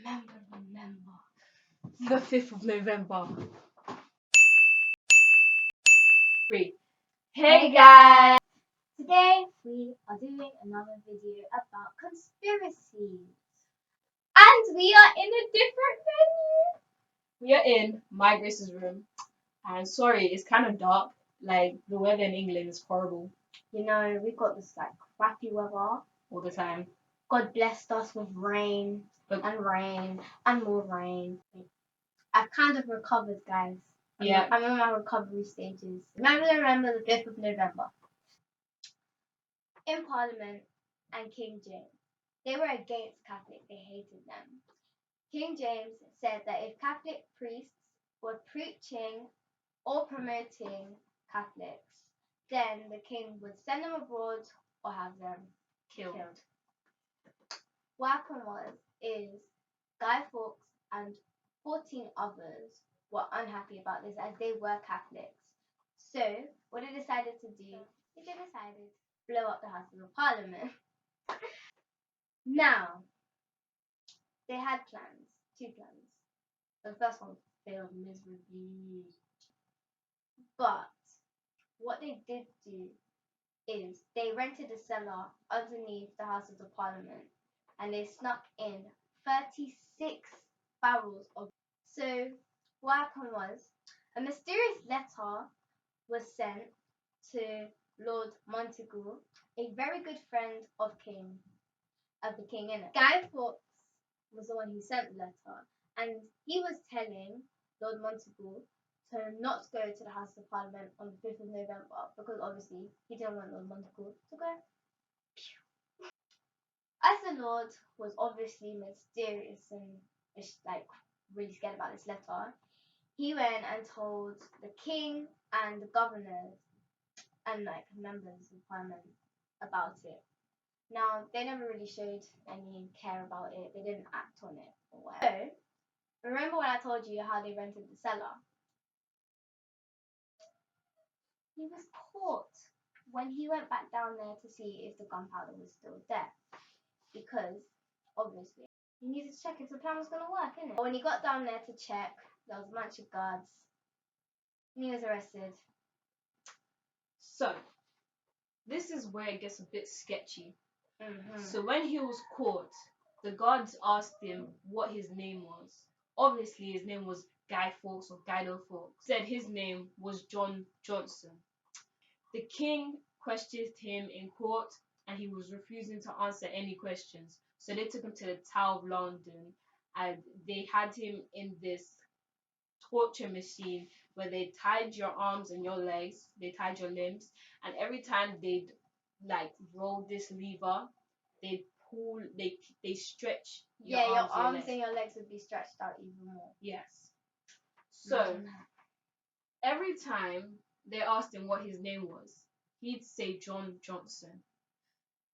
Remember. The 5th of November. Hey guys! Today we are doing another video about conspiracies. And we are in a different venue. We are in my Grace's room. And sorry, it's kind of dark. Like, the weather in England is horrible. You know, we got this like crappy weather all the time. God blessed us with rain and more rain. I've kind of recovered, guys. Yeah. I'm in my recovery stages. Remember the 5th of November. In Parliament and King James, they were against Catholics. They hated them. King James said that if Catholic priests were preaching or promoting Catholics, then the king would send them abroad or have them killed. What happened is Guy Fawkes and 14 others were unhappy about this as they were Catholics. So what they decided to do is they decided to blow up the Houses of Parliament. Now, they had plans, 2 plans. The first one failed miserably. But what they did do is they rented a cellar underneath the Houses of Parliament and they snuck in 36 barrels of. So what happened was a mysterious letter was sent to Lord Montagu, a very good friend of the king. Guy Fawkes was the one who sent the letter, and he was telling Lord Montagu to not go to the House of Parliament on the 5th of November because obviously he didn't want Lord Montagu to go. As the Lord was obviously mysterious and like really scared about this letter, he went and told the king and the governors and like members of Parliament about it. Now, they never really showed any care about it. They didn't act on it or whatever. So, remember when I told you how they rented the cellar? He was caught when he went back down there to see if the gunpowder was still there. Because, obviously, he needed to check if the plan was going to work, innit? But when he got down there to check, there was a bunch of guards. And he was arrested. So, this is where it gets a bit sketchy. So when he was caught, the guards asked him what his name was. Obviously, his name was Guy Fawkes or Guido Fawkes. Said his name was John Johnson. The king questioned him in court and he was refusing to answer any questions. So they took him to the Tower of London and they had him in this torture machine where they tied your arms and your legs, they tied your limbs, and every time they'd like roll this lever, they pull, they stretch your arms and your legs would be stretched out even more. Yes. So every time they asked him what his name was, he'd say John Johnson.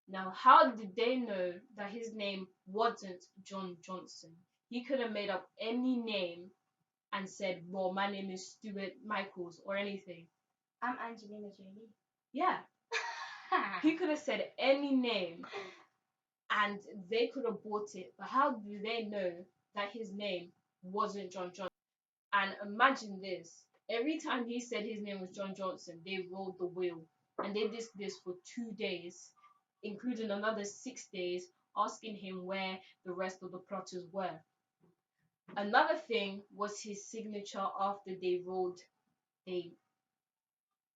Now, how did they know that his name wasn't John Johnson? He could have made up any name and said, well, my name is Stuart Michaels or anything. I'm Angelina Jolie. Yeah. He could have said any name and they could have bought it. But how do they know that his name wasn't John Johnson? And imagine this. Every time he said his name was John Johnson, they rolled the wheel. And they did this for 2 days, including another 6 days, asking him where the rest of the plotters were. Another thing was his signature after they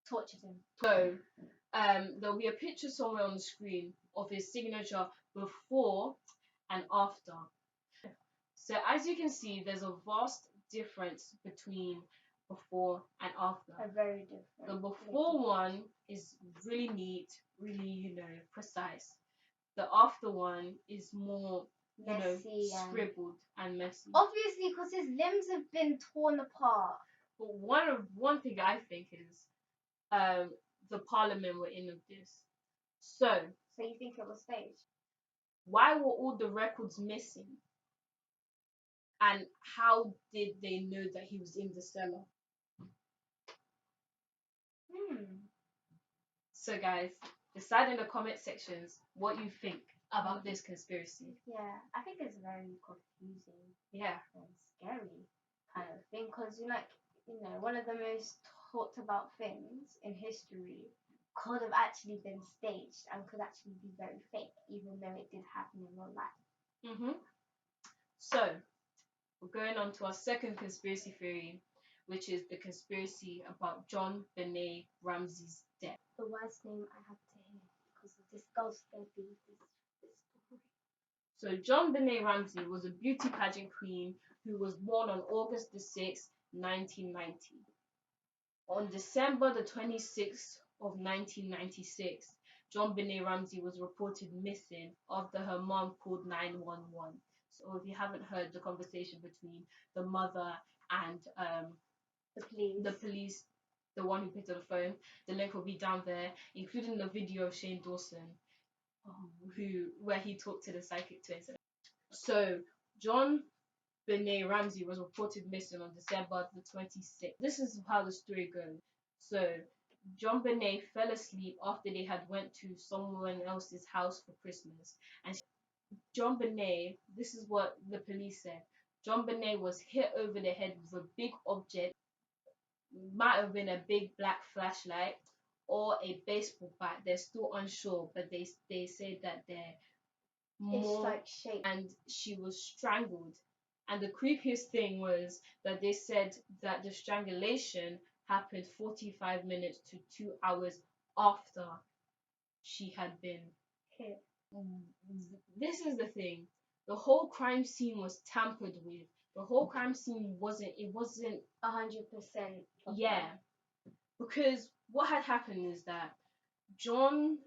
tortured him. So there'll be a picture somewhere on the screen of his signature before and after. So as you can see, there's a vast difference between before and after. Very different. The before one is really neat, really, precise. The after one is more messy, scribbled and messy. Obviously, because his limbs have been torn apart. But one thing I think is the Parliament were in of this. So you think it was staged? Why were all the records missing? And how did they know that he was in the cellar? So guys, decide in the comment sections what you think. about this conspiracy. Yeah, I think it's very confusing. Yeah. And scary kind of thing, because one of the most talked about things in history could have actually been staged and could actually be very fake, even though it did happen in real life. So we're going on to our second conspiracy theory, which is the conspiracy about JOHNBENET Ramsey's death. The worst name I have to hear, because of this ghost baby. So JOHNBENET Ramsey was a beauty pageant queen who was born on August the 6th, 1990. On December the 26th of 1996, JOHNBENET Ramsey was reported missing after her mom called 911. So if you haven't heard the conversation between the mother and the police, the one who picked up the phone, the link will be down there, including the video of Shane Dawson, where he talked to the psychic twins. So JOHNBENET Ramsey was reported missing on December the 26th. This is how the story goes. So JOHNBENET fell asleep after they had went to someone else's house for Christmas, and JOHNBENET, this is what the police said, JOHNBENET was hit over the head with a big object, might have been a big black flashlight or a baseball bat. They're still unsure, but they say that they're more like shape. And she was strangled. And the creepiest thing was that they said that the strangulation happened 45 minutes to 2 hours after she had been hit. This is the thing. The whole crime scene was tampered with. The whole crime scene wasn't 100%. Yeah. Because what had happened is that John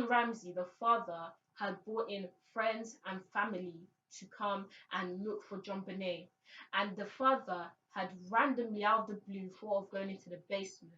Ramsey, the father, had brought in friends and family to come and look for JOHNBENET. And the father had randomly, out of the blue, thought of going into the basement.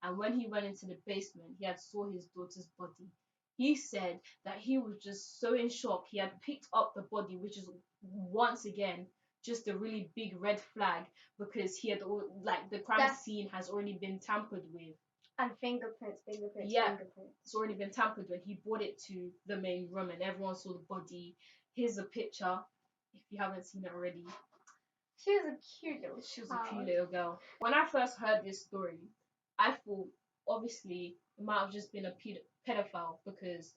And when he went into the basement, he had saw his daughter's body. He said that he was just so in shock. He had picked up the body, which is once again just a really big red flag, because he had the crime scene has already been tampered with. And fingerprints. Yeah, it's already been tampered with. He brought it to the main room and everyone saw the body. Here's a picture, if you haven't seen it already. She was a cute little girl. When I first heard this story, I thought, obviously, it might have just been a pedophile because,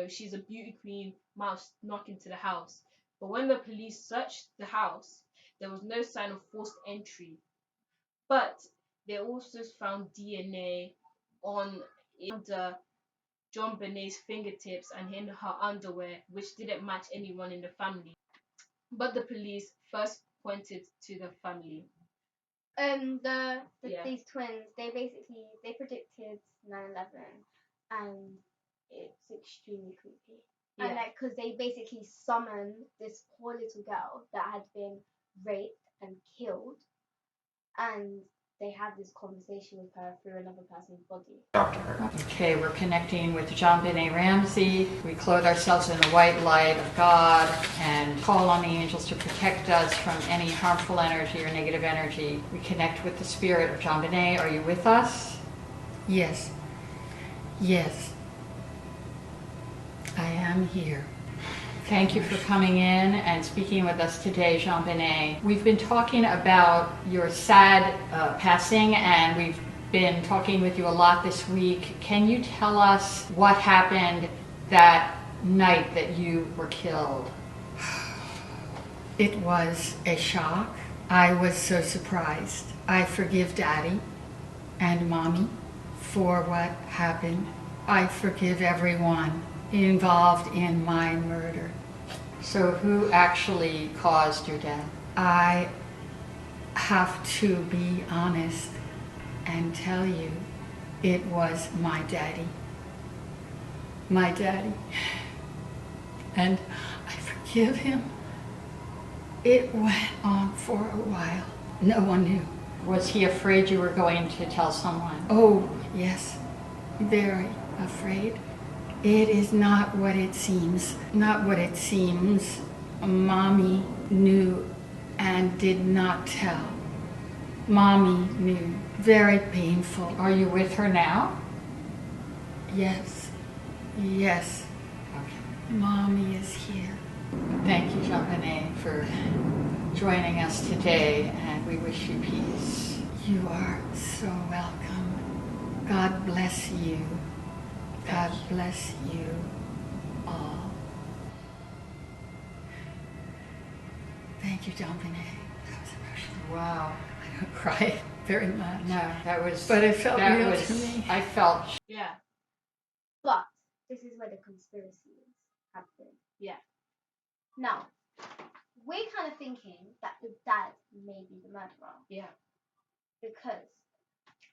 she's a beauty queen, might have snuck into the house. But when the police searched the house, there was no sign of forced entry. But they also found DNA under JOHNBENET's fingertips and in her underwear, which didn't match anyone in the family. But the police first pointed to the family. These twins, they predicted 9/11, and it's extremely creepy. Yeah. And because they basically summoned this poor little girl that had been raped and killed, and they have this conversation with her through another person's body. Okay, we're connecting with JOHNBENET Ramsey. We clothe ourselves in the white light of God and call on the angels to protect us from any harmful energy or negative energy. We connect with the spirit of JOHNBENET. Are you with us? Yes. Yes. I am here. Thank you for coming in and speaking with us today, JOHNBENET. We've been talking about your sad passing, and we've been talking with you a lot this week. Can you tell us what happened that night that you were killed? It was a shock. I was so surprised. I forgive Daddy and Mommy for what happened. I forgive everyone involved in my murder. So who actually caused your death? I have to be honest and tell you, it was my daddy. My daddy. And I forgive him. It went on for a while. No one knew. Was he afraid you were going to tell someone? Oh, yes. Very afraid. It is not what it seems. Not what it seems. Mommy knew and did not tell. Mommy knew. Very painful. Are you with her now? Yes. Yes. Okay. Mommy is here. Thank you, Jonbenet, for joining us today, and we wish you peace. You are so welcome. God bless you. God bless you all. Thank you, Jonbenet. That was emotional. Wow. I don't cry very much. No, that was. But it felt that real was, to me. I felt. Yeah. But this is where the conspiracy is happening. Yeah. Now, we're kind of thinking that the dad may be the murderer. Yeah. Because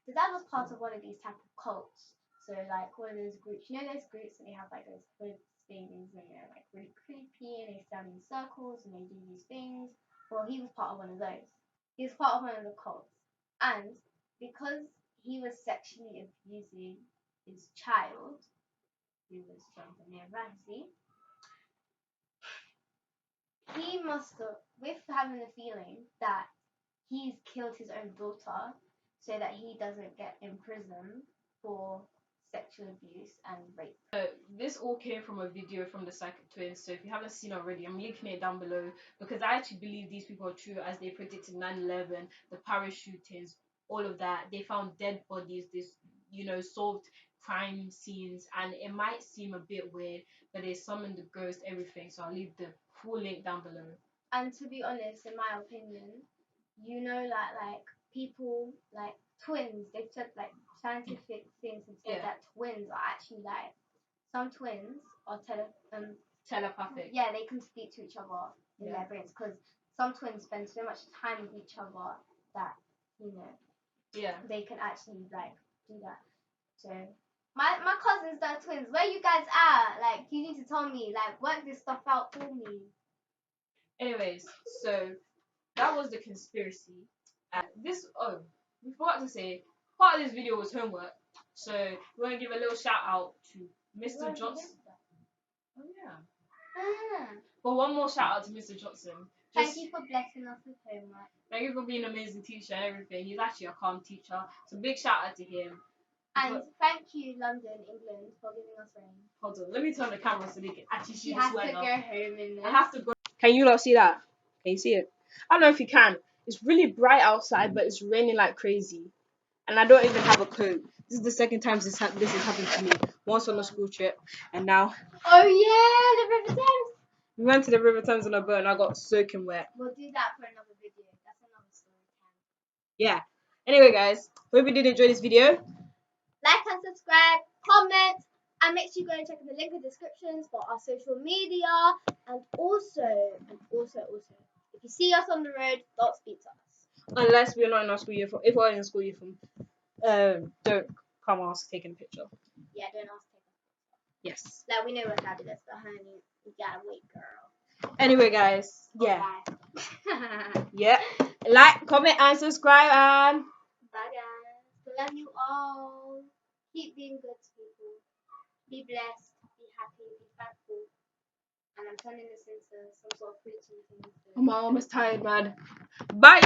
the dad was part of one of these type of cults. So like one of those groups, you know those groups that they have like those hood things and they're like really creepy and they stand in circles and they do these things. Well, he was part of one of those. He was part of one of the cults. And because he was sexually abusing his child, who was Jonbenet Ramsey, he must have, with having the feeling that he's killed his own daughter so that he doesn't get imprisoned for sexual abuse and rape. This all came from a video from the Psychic Twins, so if you haven't seen it already, I'm linking it down below because I actually believe these people are true as they predicted 9/11, the Paris shootings, all of that. They found dead bodies, this, solved crime scenes, and it might seem a bit weird, but they summoned the ghost, everything. So I'll leave the full link down below. And to be honest, in my opinion, like people like twins, they've said like scientific things and said that twins are actually like some twins are Telepathic. Yeah, they can speak to each other in their brains because some twins spend so much time with each other that they can actually like do that. So my cousins that are twins, where you guys at? Like you need to tell me, like work this stuff out for me. Anyways, so that was the conspiracy. We forgot to say part of this video was homework, so we want to give a little shout out to Mr. Johnson. Oh yeah. But one more shout out to Mr. Johnson. Thank you for blessing us with homework. Thank you for being an amazing teacher and everything. He's actually a calm teacher, so big shout out to him. And thank you, London, England, for giving us rain. Hold on, let me turn the camera so they can actually see this weather. She has to go home in this. I have to go. Can you not see that? Can you see it? I don't know if you can. It's really bright outside, but it's raining like crazy. And I don't even have a coat. This is the second time this has happened to me. Once on a school trip, and now. Oh yeah, the River Thames. We went to the River Thames on a boat and I got soaking wet. We'll do that for another video. That's another story time. Yeah. Anyway, guys, hope you did enjoy this video. Like and subscribe, comment, and make sure you go and check in the link in the descriptions for our social media. And also, if you see us on the road, don't speak to us. Unless we're not in our school uniform. If we're in school uniform, don't come ask taking a picture. Yeah, don't ask taking a picture. Yes. Like we know we're fabulous, but honey, you gotta wait, girl. Anyway, guys, yeah. Bye. Yeah. Like, comment, and subscribe, and Bye, guys. Love you all. Keep being good to people. Be blessed. Be happy. Be thankful. And I'm turning this into some sort of preaching thing. I'm almost tired, man. Bye.